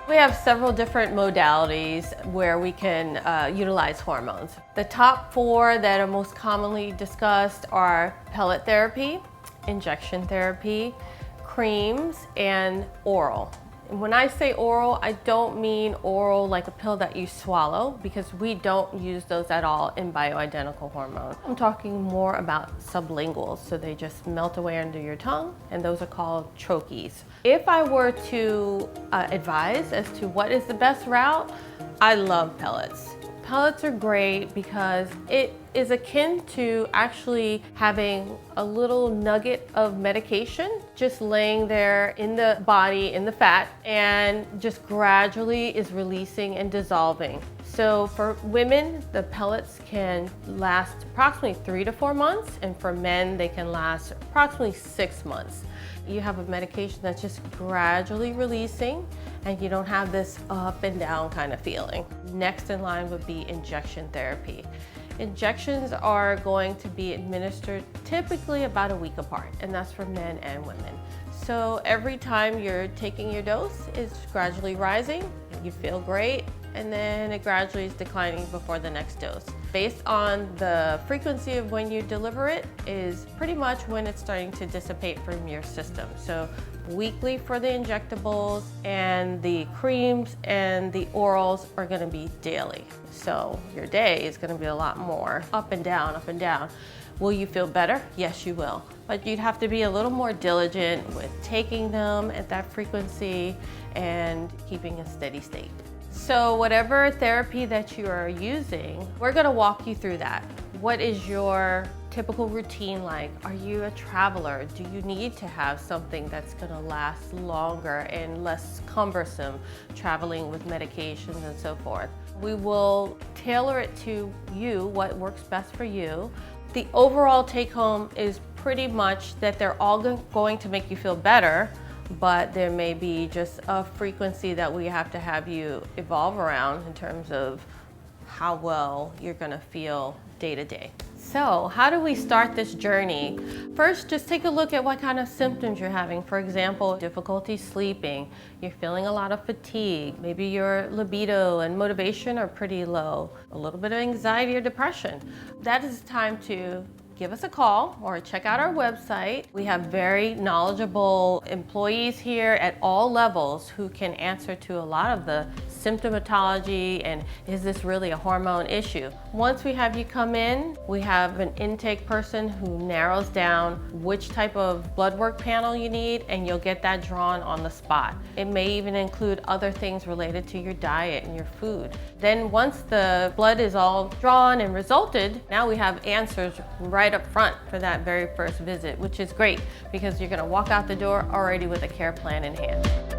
We have several different modalities where we can utilize hormones. The top 4 that are most commonly discussed are pellet therapy, injection therapy, creams, and oral. And when I say oral, I don't mean oral like a pill that you swallow, because we don't use those at all in bioidentical hormone. I'm talking more about sublinguals, so they just melt away under your tongue, and those are called troches. If I were to advise as to what is the best route, I love pellets. Pellets are great because it is akin to actually having a little nugget of medication just laying there in the body, in the fat, and just gradually is releasing and dissolving. So for women, the pellets can last approximately 3 to 4 months, and for men, they can last approximately 6 months. You have a medication that's just gradually releasing, and you don't have this up and down kind of feeling. Next in line would be injection therapy. Injections are going to be administered typically about a week apart, and that's for men and women. So every time you're taking your dose, it's gradually rising, you feel great, and then it gradually is declining before the next dose. Based on the frequency of when you deliver it is pretty much when it's starting to dissipate from your system. So weekly for the injectables, and the creams and the orals are gonna be daily. So your day is gonna be a lot more up and down, up and down. Will you feel better? Yes, you will. But you'd have to be a little more diligent with taking them at that frequency and keeping a steady state. So whatever therapy that you are using, we're gonna walk you through that. What is your typical routine like? Are you a traveler? Do you need to have something that's gonna last longer and less cumbersome, traveling with medications and so forth? We will tailor it to you, what works best for you. The overall take home is pretty much that they're all going to make you feel better, but there may be just a frequency that we have to have you evolve around in terms of how well you're gonna feel day to day. So how do we start this journey? First, just take a look at what kind of symptoms you're having. For example, difficulty sleeping, you're feeling a lot of fatigue, maybe your libido and motivation are pretty low, a little bit of anxiety or depression. That is time to give us a call or check out our website. We have very knowledgeable employees here at all levels who can answer to a lot of the symptomatology and is this really a hormone issue. Once we have you come in, we have an intake person who narrows down which type of blood work panel you need, and you'll get that drawn on the spot. It may even include other things related to your diet and your food. Then once the blood is all drawn and resulted, now we have answers right up front for that very first visit, which is great because you're gonna walk out the door already with a care plan in hand.